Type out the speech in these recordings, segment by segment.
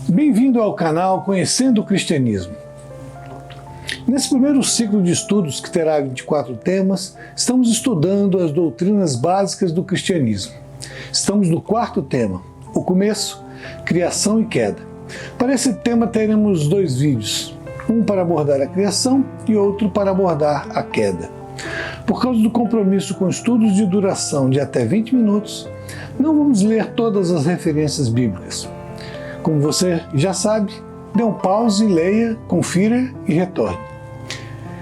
Bem-vindo ao canal Conhecendo o Cristianismo. Nesse primeiro ciclo de estudos, que terá 24 temas, estamos estudando as doutrinas básicas do cristianismo. Estamos no quarto tema, o começo, criação e queda. Para esse tema teremos 2 vídeos, um para abordar a criação e outro para abordar a queda. Por causa do compromisso com estudos de duração de até 20 minutos, não vamos ler todas as referências bíblicas. Como você já sabe, dê um pause, leia, confira e retorne.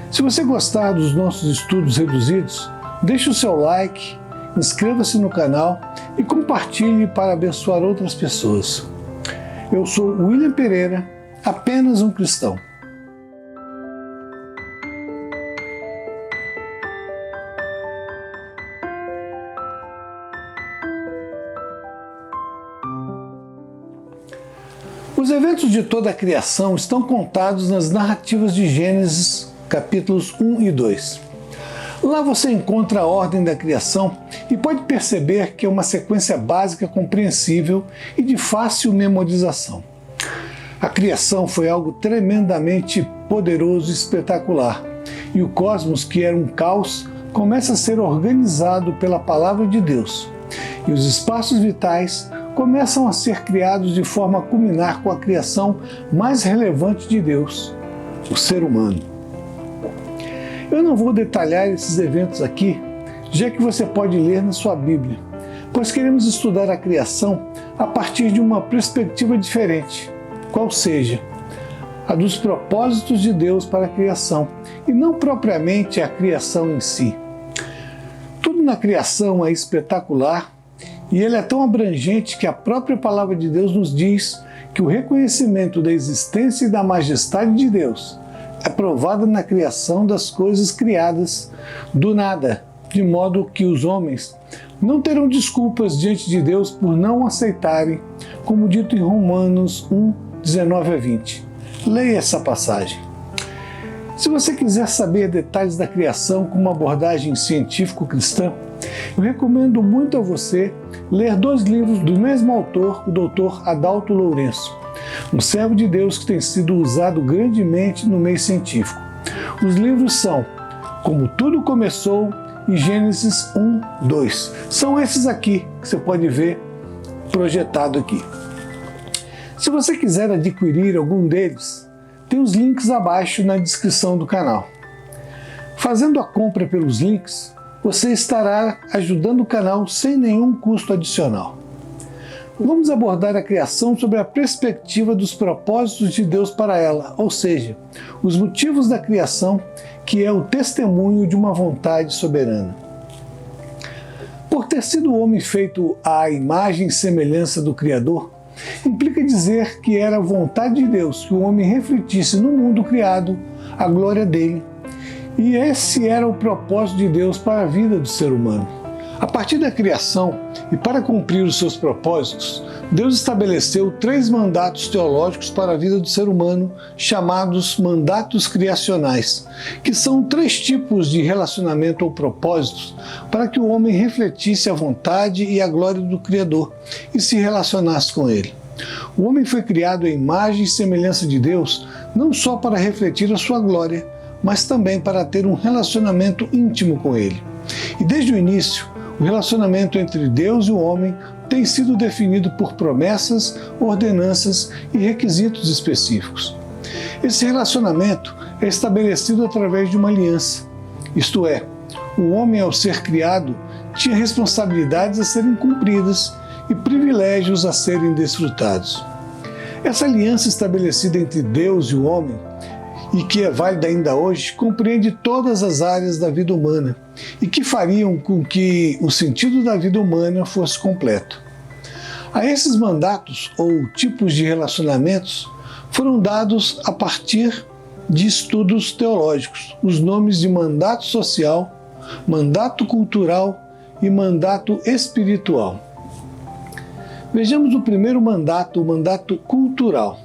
Se você gostar dos nossos estudos reduzidos, deixe o seu like, inscreva-se no canal e compartilhe para abençoar outras pessoas. Eu sou William Pereira, apenas um cristão. Os eventos de toda a criação estão contados nas narrativas de Gênesis, capítulos 1 e 2. Lá você encontra a ordem da criação e pode perceber que é uma sequência básica compreensível e de fácil memorização. A criação foi algo tremendamente poderoso e espetacular, e o cosmos, que era um caos, começa a ser organizado pela palavra de Deus, e os espaços vitais começam a ser criados de forma a culminar com a criação mais relevante de Deus, o ser humano. Eu não vou detalhar esses eventos aqui, já que você pode ler na sua Bíblia, pois queremos estudar a criação a partir de uma perspectiva diferente, qual seja a dos propósitos de Deus para a criação, e não propriamente a criação em si. Tudo na criação é espetacular, e ele é tão abrangente que a própria palavra de Deus nos diz que o reconhecimento da existência e da majestade de Deus é provado na criação das coisas criadas do nada, de modo que os homens não terão desculpas diante de Deus por não aceitarem, como dito em Romanos 1, 19 a 20. Leia essa passagem. Se você quiser saber detalhes da criação com uma abordagem científico-cristã, eu recomendo muito a você ler 2 livros do mesmo autor, o Dr. Adalto Lourenço, um servo de Deus que tem sido usado grandemente no meio científico. Os livros são Como Tudo Começou e Gênesis 1, 2. São esses aqui que você pode ver projetado aqui. Se você quiser adquirir algum deles, tem os links abaixo na descrição do canal. Fazendo a compra pelos links, você estará ajudando o canal sem nenhum custo adicional. Vamos abordar a criação sob a perspectiva dos propósitos de Deus para ela, ou seja, os motivos da criação, que é o testemunho de uma vontade soberana. Por ter sido o homem feito à imagem e semelhança do Criador, implica dizer que era a vontade de Deus que o homem refletisse no mundo criado a glória dele. E esse era o propósito de Deus para a vida do ser humano. A partir da criação, e para cumprir os seus propósitos, Deus estabeleceu 3 mandatos teológicos para a vida do ser humano, chamados mandatos criacionais, que são 3 tipos de relacionamento ou propósitos para que o homem refletisse a vontade e a glória do Criador e se relacionasse com ele. O homem foi criado à imagem e semelhança de Deus, não só para refletir a sua glória, mas também para ter um relacionamento íntimo com ele. E desde o início, o relacionamento entre Deus e o homem tem sido definido por promessas, ordenanças e requisitos específicos. Esse relacionamento é estabelecido através de uma aliança, isto é, o homem, ao ser criado, tinha responsabilidades a serem cumpridas e privilégios a serem desfrutados. Essa aliança estabelecida entre Deus e o homem, e que é válida ainda hoje, compreende todas as áreas da vida humana e que fariam com que o sentido da vida humana fosse completo. A esses mandatos, ou tipos de relacionamentos, foram dados a partir de estudos teológicos, os nomes de mandato social, mandato cultural e mandato espiritual. Vejamos o primeiro mandato, o mandato cultural.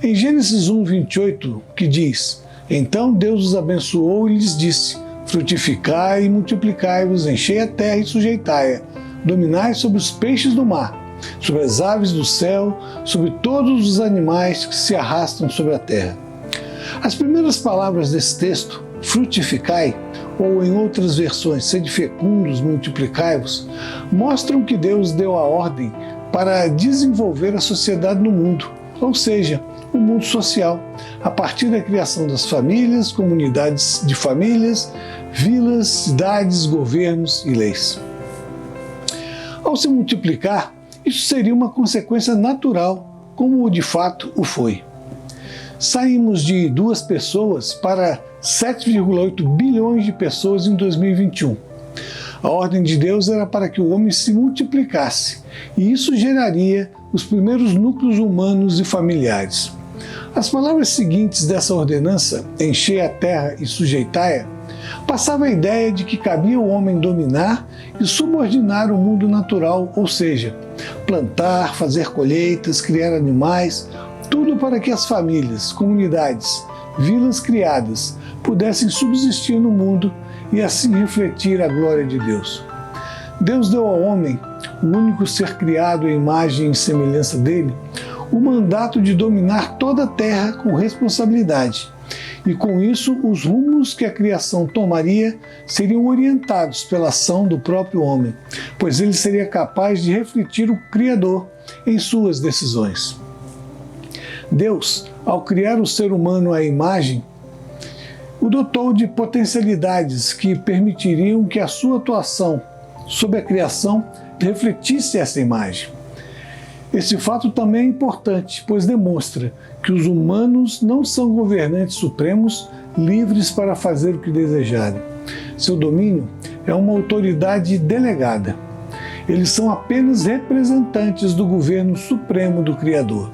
Em Gênesis 1, 28, que diz: Então Deus os abençoou e lhes disse: Frutificai e multiplicai-vos, enchei a terra e sujeitai-a, dominai sobre os peixes do mar, sobre as aves do céu, sobre todos os animais que se arrastam sobre a terra. As primeiras palavras desse texto, frutificai, ou em outras versões, sede fecundos, multiplicai-vos, mostram que Deus deu a ordem para desenvolver a sociedade no mundo, ou seja, o mundo social, a partir da criação das famílias, comunidades de famílias, vilas, cidades, governos e leis. Ao se multiplicar, isso seria uma consequência natural, como de fato o foi. Saímos de 2 pessoas para 7,8 bilhões de pessoas em 2021. A ordem de Deus era para que o homem se multiplicasse, e isso geraria os primeiros núcleos humanos e familiares. As palavras seguintes dessa ordenança, enchei a terra e sujeitai-a, passava a ideia de que cabia ao homem dominar e subordinar o mundo natural, ou seja, plantar, fazer colheitas, criar animais, tudo para que as famílias, comunidades, vilas criadas pudessem subsistir no mundo e assim refletir a glória de Deus. Deus deu ao homem, o único ser criado à imagem e semelhança dele, o mandato de dominar toda a terra com responsabilidade. E com isso, os rumos que a criação tomaria seriam orientados pela ação do próprio homem, pois ele seria capaz de refletir o Criador em suas decisões. Deus, ao criar o ser humano à imagem, o dotou de potencialidades que permitiriam que a sua atuação sobre a criação refletisse essa imagem. Esse fato também é importante, pois demonstra que os humanos não são governantes supremos livres para fazer o que desejarem. Seu domínio é uma autoridade delegada. Eles são apenas representantes do governo supremo do Criador.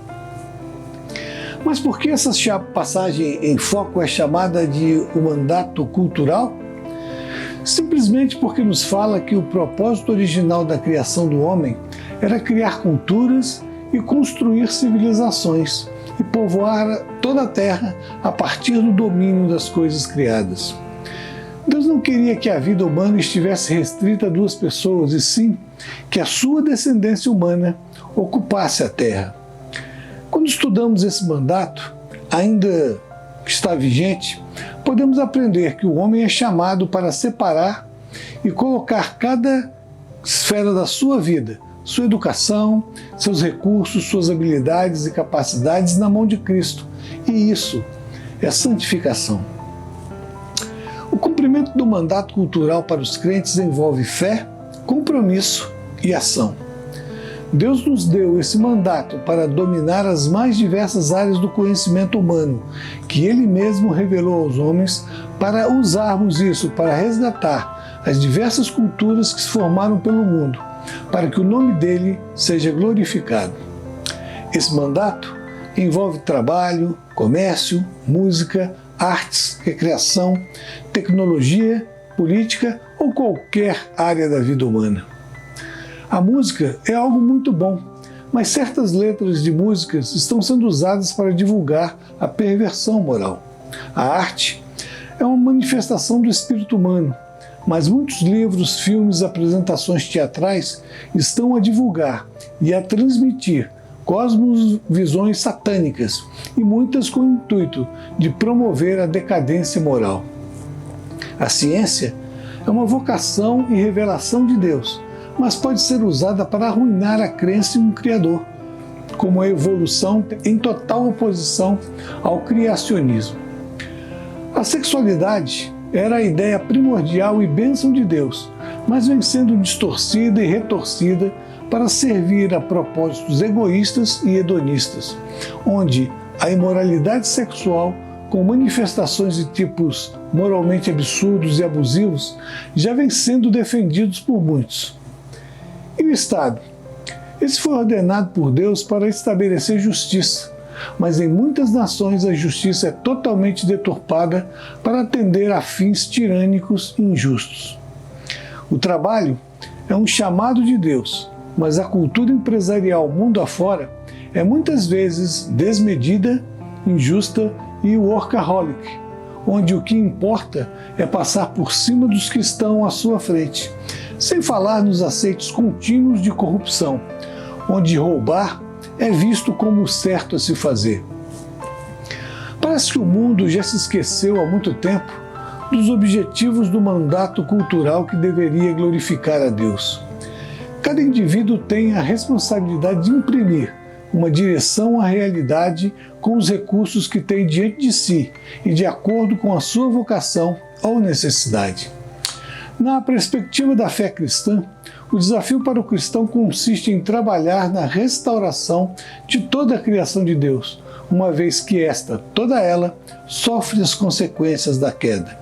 Mas por que essa passagem em foco é chamada de o mandato cultural? Simplesmente porque nos fala que o propósito original da criação do homem era criar culturas e construir civilizações e povoar toda a terra a partir do domínio das coisas criadas. Deus não queria que a vida humana estivesse restrita a 2 pessoas, e sim que a sua descendência humana ocupasse a terra. Quando estudamos esse mandato, ainda que está vigente, podemos aprender que o homem é chamado para separar e colocar cada esfera da sua vida, sua educação, seus recursos, suas habilidades e capacidades na mão de Cristo. E isso é santificação. O cumprimento do mandato cultural para os crentes envolve fé, compromisso e ação. Deus nos deu esse mandato para dominar as mais diversas áreas do conhecimento humano, que Ele mesmo revelou aos homens, para usarmos isso para resgatar as diversas culturas que se formaram pelo mundo, para que o nome dele seja glorificado. Esse mandato envolve trabalho, comércio, música, artes, recreação, tecnologia, política ou qualquer área da vida humana. A música é algo muito bom, mas certas letras de músicas estão sendo usadas para divulgar a perversão moral. A arte é uma manifestação do espírito humano, mas muitos livros, filmes, apresentações teatrais estão a divulgar e a transmitir cosmovisões satânicas, e muitas com o intuito de promover a decadência moral. A ciência é uma vocação e revelação de Deus, mas pode ser usada para arruinar a crença em um Criador, como a evolução em total oposição ao criacionismo. A sexualidade era a ideia primordial e bênção de Deus, mas vem sendo distorcida e retorcida para servir a propósitos egoístas e hedonistas, onde a imoralidade sexual, com manifestações de tipos moralmente absurdos e abusivos, já vem sendo defendidos por muitos. E o Estado? Esse foi ordenado por Deus para estabelecer justiça, mas em muitas nações a justiça é totalmente deturpada para atender a fins tirânicos e injustos. O trabalho é um chamado de Deus, mas a cultura empresarial mundo afora é muitas vezes desmedida, injusta e workaholic, onde o que importa é passar por cima dos que estão à sua frente, sem falar nos aceites contínuos de corrupção, onde roubar é visto como o certo a se fazer. Parece que o mundo já se esqueceu há muito tempo dos objetivos do mandato cultural que deveria glorificar a Deus. Cada indivíduo tem a responsabilidade de imprimir uma direção à realidade com os recursos que tem diante de si e de acordo com a sua vocação ou necessidade. Na perspectiva da fé cristã, o desafio para o cristão consiste em trabalhar na restauração de toda a criação de Deus, uma vez que esta, toda ela, sofre as consequências da queda.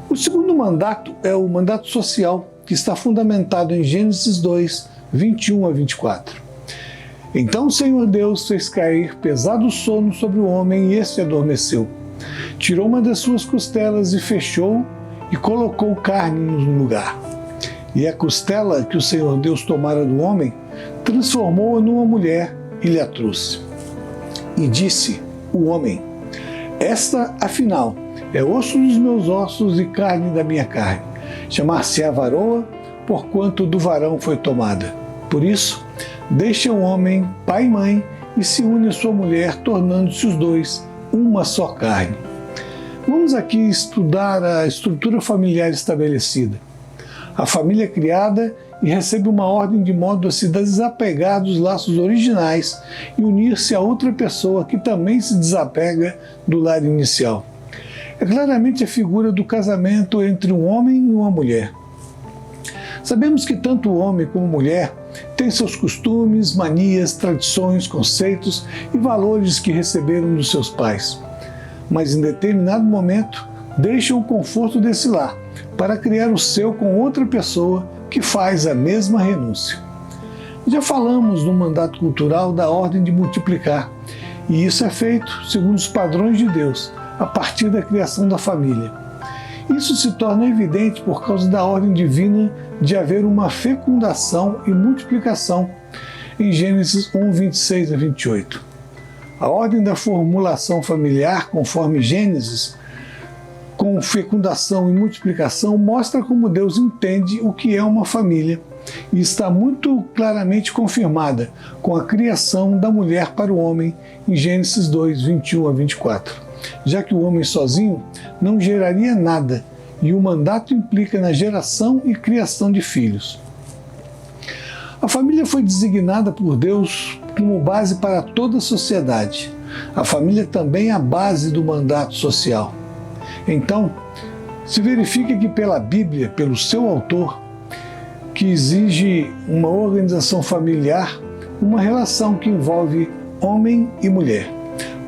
O segundo mandato é o mandato social, que está fundamentado em Gênesis 2, 21 a 24. Então o Senhor Deus fez cair pesado sono sobre o homem e este adormeceu. Tirou uma das suas costelas e fechou e colocou carne no lugar. E a costela que o Senhor Deus tomara do homem, transformou-a numa mulher e lhe a trouxe. E disse o homem: esta, afinal, é osso dos meus ossos e carne da minha carne. Chamar-se-á varoa, porquanto do varão foi tomada. Por isso, deixa o homem pai e mãe e se une à sua mulher, tornando-se os dois uma só carne. Vamos aqui estudar a estrutura familiar estabelecida. A família é criada e recebe uma ordem de modo a se desapegar dos laços originais e unir-se a outra pessoa que também se desapega do lar inicial. É claramente a figura do casamento entre um homem e uma mulher. Sabemos que tanto o homem como a mulher têm seus costumes, manias, tradições, conceitos e valores que receberam dos seus pais. Mas em determinado momento deixam o conforto desse lar para criar o seu com outra pessoa que faz a mesma renúncia. Já falamos no mandato cultural da ordem de multiplicar, e isso é feito segundo os padrões de Deus, a partir da criação da família. Isso se torna evidente por causa da ordem divina de haver uma fecundação e multiplicação em Gênesis 1, 26 a 28. A ordem da formulação familiar, conforme Gênesis, com fecundação e multiplicação, mostra como Deus entende o que é uma família e está muito claramente confirmada com a criação da mulher para o homem em Gênesis 2, 21 a 24. Já que o homem sozinho não geraria nada e o mandato implica na geração e criação de filhos. A família foi designada por Deus como base para toda a sociedade. A família também é a base do mandato social. Então, se verifica que pela Bíblia, pelo seu autor, que exige uma organização familiar, uma relação que envolve homem e mulher.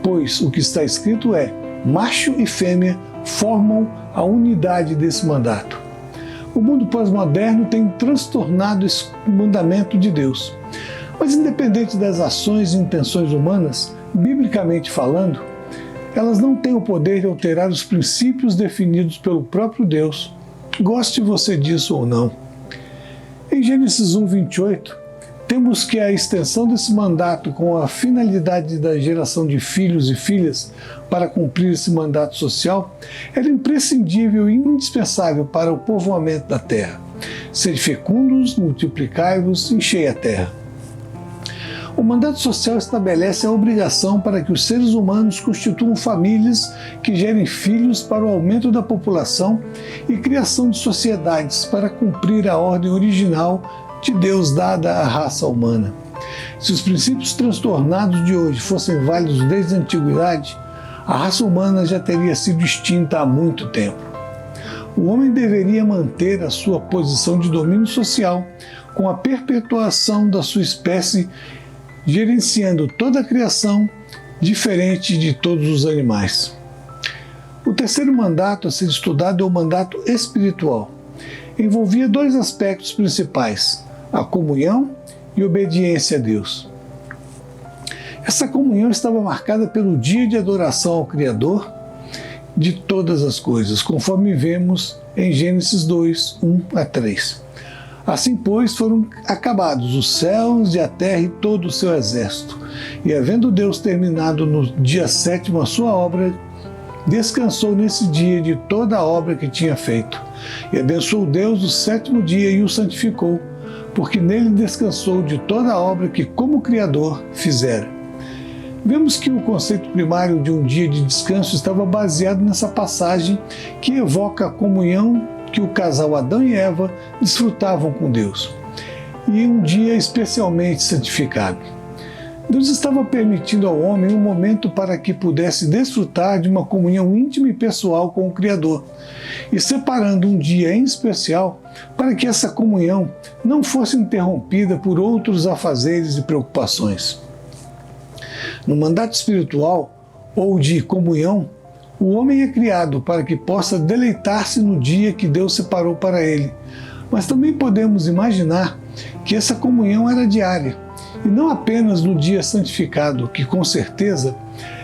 Pois o que está escrito é: macho e fêmea formam a unidade desse mandato. O mundo pós-moderno tem transtornado esse mandamento de Deus. Mas independente das ações e intenções humanas, biblicamente falando, elas não têm o poder de alterar os princípios definidos pelo próprio Deus, goste você disso ou não. Em Gênesis 1, 28, temos que a extensão desse mandato com a finalidade da geração de filhos e filhas para cumprir esse mandato social era imprescindível e indispensável para o povoamento da terra. Sede fecundos, multiplicai-vos, enchei a terra. O mandato social estabelece a obrigação para que os seres humanos constituam famílias que gerem filhos para o aumento da população e criação de sociedades para cumprir a ordem original de Deus dada à raça humana. Se os princípios transtornados de hoje fossem válidos desde a antiguidade, a raça humana já teria sido extinta há muito tempo. O homem deveria manter a sua posição de domínio social com a perpetuação da sua espécie, gerenciando toda a criação, diferente de todos os animais. O terceiro mandato a ser estudado é o mandato espiritual. Envolvia dois aspectos principais: a comunhão e obediência a Deus. Essa comunhão estava marcada pelo dia de adoração ao Criador de todas as coisas, conforme vemos em Gênesis 2, 1 a 3. Assim, pois, foram acabados os céus e a terra e todo o seu exército. E havendo Deus terminado no dia sétimo a sua obra, descansou nesse dia de toda a obra que tinha feito. E abençoou Deus o sétimo dia e o santificou, porque nele descansou de toda a obra que, como Criador, fizera. Vemos que o conceito primário de um dia de descanso estava baseado nessa passagem que evoca a comunhão que o casal Adão e Eva desfrutavam com Deus, e um dia especialmente santificado. Deus estava permitindo ao homem um momento para que pudesse desfrutar de uma comunhão íntima e pessoal com o Criador, e separando um dia em especial para que essa comunhão não fosse interrompida por outros afazeres e preocupações. No mandato espiritual ou de comunhão, o homem é criado para que possa deleitar-se no dia que Deus separou para ele, mas também podemos imaginar que essa comunhão era diária, e não apenas no dia santificado, que com certeza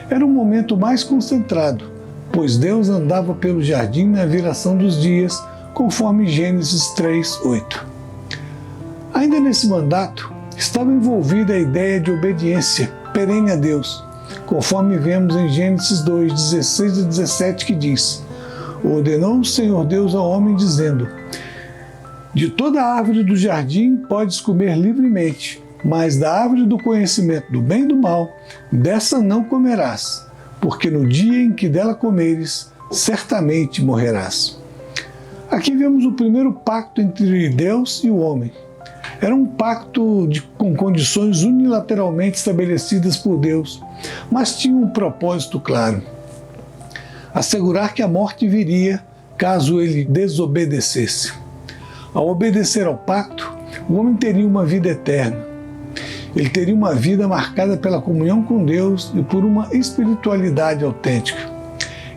era um momento mais concentrado, pois Deus andava pelo jardim na viração dos dias, conforme Gênesis 3:8. Ainda nesse mandato, estava envolvida a ideia de obediência perene a Deus, conforme vemos em Gênesis 2:16 e 17, que diz: ordenou o Senhor Deus ao homem, dizendo: de toda árvore do jardim podes comer livremente, mas da árvore do conhecimento do bem e do mal, dessa não comerás, porque no dia em que dela comeres, certamente morrerás. Aqui vemos o primeiro pacto entre Deus e o homem. Era um pacto com condições unilateralmente estabelecidas por Deus, mas tinha um propósito claro: assegurar que a morte viria caso ele desobedecesse. Ao obedecer ao pacto, o homem teria uma vida eterna. Ele teria uma vida marcada pela comunhão com Deus e por uma espiritualidade autêntica.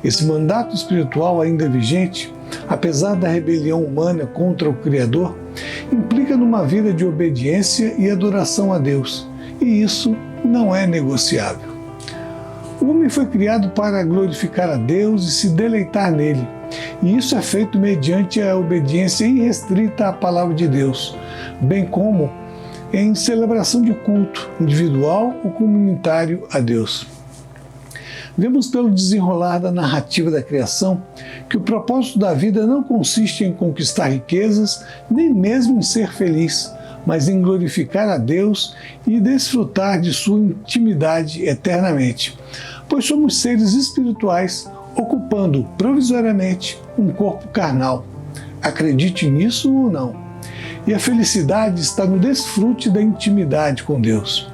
Esse mandato espiritual ainda vigente, apesar da rebelião humana contra o Criador, implica numa vida de obediência e adoração a Deus, e isso não é negociável. O homem foi criado para glorificar a Deus e se deleitar nele, e isso é feito mediante a obediência irrestrita à palavra de Deus, bem como em celebração de culto individual ou comunitário a Deus. Vemos pelo desenrolar da narrativa da criação que o propósito da vida não consiste em conquistar riquezas, nem mesmo em ser feliz, mas em glorificar a Deus e desfrutar de sua intimidade eternamente, pois somos seres espirituais ocupando provisoriamente um corpo carnal. Acredite nisso ou não. E a felicidade está no desfrute da intimidade com Deus.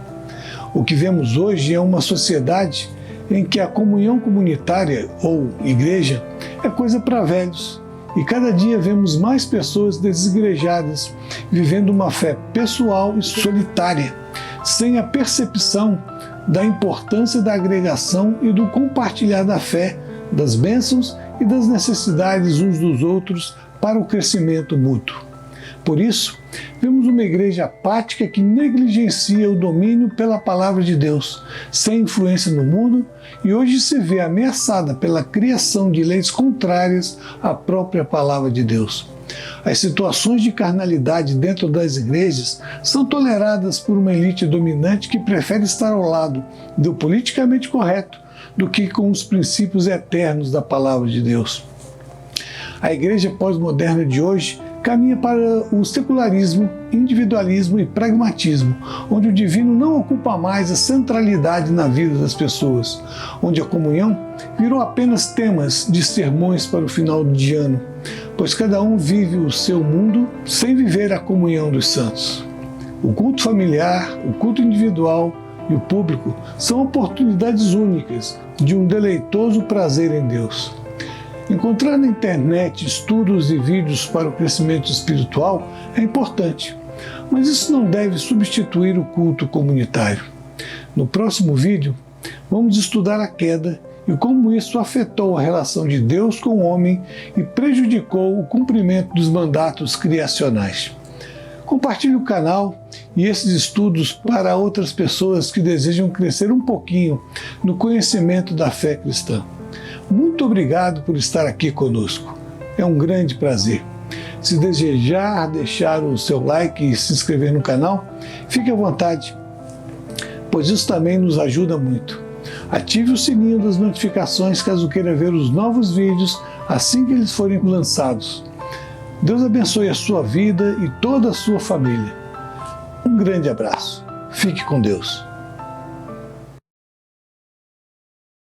O que vemos hoje é uma sociedade em que a comunhão comunitária ou igreja é coisa para velhos, e cada dia vemos mais pessoas desigrejadas, vivendo uma fé pessoal e solitária, sem a percepção da importância da agregação e do compartilhar da fé, das bênçãos e das necessidades uns dos outros para o crescimento mútuo. Por isso, vemos uma igreja apática que negligencia o domínio pela palavra de Deus, sem influência no mundo, e hoje se vê ameaçada pela criação de leis contrárias à própria palavra de Deus. As situações de carnalidade dentro das igrejas são toleradas por uma elite dominante que prefere estar ao lado do politicamente correto do que com os princípios eternos da palavra de Deus. A igreja pós-moderna de hoje caminha para o secularismo, individualismo e pragmatismo, onde o divino não ocupa mais a centralidade na vida das pessoas, onde a comunhão virou apenas temas de sermões para o final de ano, pois cada um vive o seu mundo sem viver a comunhão dos santos. O culto familiar, o culto individual e o público são oportunidades únicas de um deleitoso prazer em Deus. Encontrar na internet estudos e vídeos para o crescimento espiritual é importante, mas isso não deve substituir o culto comunitário. No próximo vídeo, vamos estudar a queda e como isso afetou a relação de Deus com o homem e prejudicou o cumprimento dos mandatos criacionais. Compartilhe o canal e esses estudos para outras pessoas que desejam crescer um pouquinho no conhecimento da fé cristã. Muito obrigado por estar aqui conosco. É um grande prazer. Se desejar deixar o seu like e se inscrever no canal, fique à vontade, pois isso também nos ajuda muito. Ative o sininho das notificações caso queira ver os novos vídeos assim que eles forem lançados. Deus abençoe a sua vida e toda a sua família. Um grande abraço. Fique com Deus.